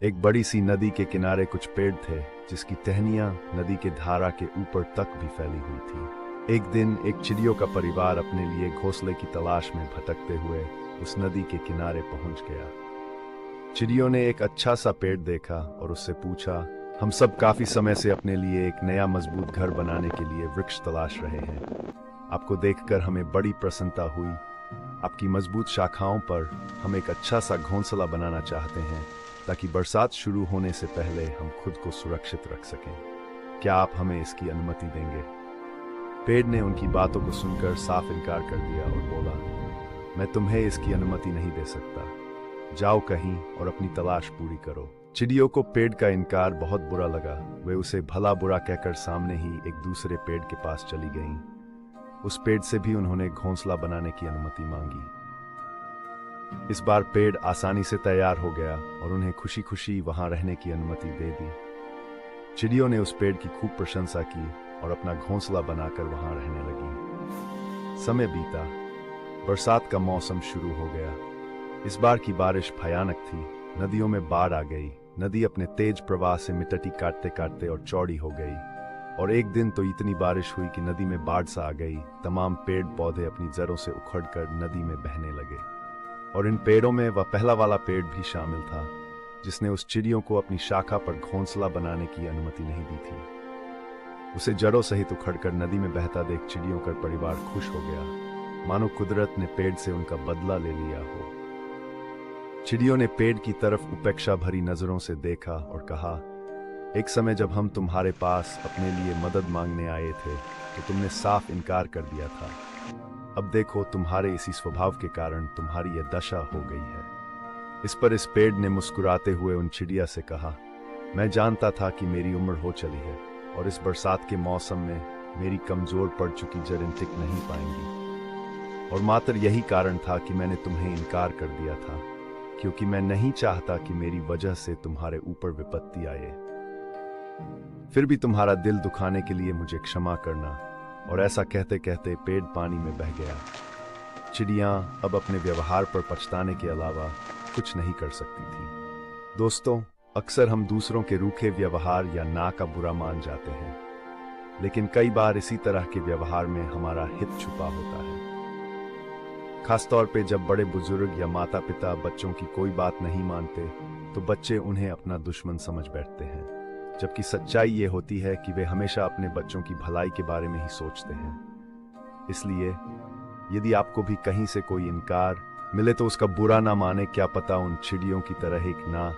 एक बड़ी सी नदी के किनारे कुछ पेड़ थे जिसकी टहनियां नदी के धारा के ऊपर तक भी फैली हुई थी। एक दिन एक चिड़ियों का परिवार अपने लिए घोंसले की तलाश में भटकते हुए उस नदी के किनारे पहुंच गया। चिड़ियों ने एक अच्छा सा पेड़ देखा और उससे पूछा, हम सब काफी समय से अपने लिए एक नया मजबूत घर बनाने के लिए वृक्ष तलाश रहे हैं। आपको देखकर हमें बड़ी प्रसन्नता हुई। आपकी मजबूत शाखाओं पर हम एक अच्छा सा घोंसला बनाना चाहते हैं ताकि बरसात शुरू होने से पहले हम खुद को सुरक्षित रख सकें। क्या आप हमें इसकी अनुमति देंगे? पेड़ ने उनकी बातों को सुनकर साफ इनकार कर दिया और बोला, मैं तुम्हें इसकी अनुमति नहीं दे सकता। जाओ कहीं और अपनी तलाश पूरी करो। चिड़ियों को पेड़ का इनकार बहुत बुरा लगा। वे उसे भला बुरा कहकर सामने ही एक दूसरे पेड़ के पास चली गईं। उस पेड़ से भी उन्होंने घोंसला बनाने की अनुमति मांगी। इस बार पेड़ आसानी से तैयार हो गया और उन्हें खुशी खुशी वहां रहने की अनुमति दे दी। चिड़ियों ने उस पेड़ की खूब प्रशंसा की और अपना घोंसला बनाकर वहां रहने लगी। समय बीता, बरसात का मौसम शुरू हो गया। इस बार की बारिश भयानक थी। नदियों में बाढ़ आ गई। नदी अपने तेज प्रवाह से मिट्टी काटते काटते और चौड़ी हो गई। और एक दिन तो इतनी बारिश हुई कि नदी में बाढ़ सा आ गई। तमाम पेड़ पौधे अपनी जड़ों से उखड़कर नदी में बहने लगे। और इन पेड़ों में वह पहला वाला पेड़ भी शामिल था जिसने उस चिड़ियों को अपनी शाखा पर घोंसला बनाने की अनुमति नहीं दी थी। उसे जड़ों सहित उखड़कर नदी में बहता देख चिड़ियों का परिवार खुश हो गया, मानो कुदरत ने पेड़ से उनका बदला ले लिया हो। चिड़ियों ने पेड़ की तरफ उपेक्षा भरी नजरों से देखा और कहा, एक समय जब हम तुम्हारे पास अपने लिए मदद मांगने आए थे तो तुमने साफ इनकार कर दिया था। अब देखो, तुम्हारे इसी स्वभाव के कारण तुम्हारी यह दशा हो गई है। इस पर इस पेड़ ने मुस्कुराते हुए उन चिड़िया से कहा, मैं जानता था कि मेरी उम्र हो चली है और इस बरसात के मौसम में मेरी कमजोर पड़ चुकी जड़ें टिक नहीं पाएंगी। और मात्र यही कारण था कि मैंने तुम्हें इनकार कर दिया था, क्योंकि मैं नहीं चाहता कि मेरी वजह से तुम्हारे ऊपर विपत्ति आए। फिर भी तुम्हारा दिल दुखाने के लिए मुझे क्षमा करना। और ऐसा कहते कहते पेड़ पानी में बह गया। चिड़ियां अब अपने व्यवहार पर पछताने के अलावा कुछ नहीं कर सकती थी। दोस्तों, अक्सर हम दूसरों के रूखे व्यवहार या ना का बुरा मान जाते हैं, लेकिन कई बार इसी तरह के व्यवहार में हमारा हित छुपा होता है। खासतौर पे जब बड़े बुजुर्ग या माता पिता बच्चों की कोई बात नहीं मानते तो बच्चे उन्हें अपना दुश्मन समझ बैठते हैं, जबकि सच्चाई ये होती है कि वे हमेशा अपने बच्चों की भलाई के बारे में ही सोचते हैं। इसलिए यदि आपको भी कहीं से कोई इनकार मिले तो उसका बुरा ना माने। क्या पता उन चिड़ियों की तरह एक ना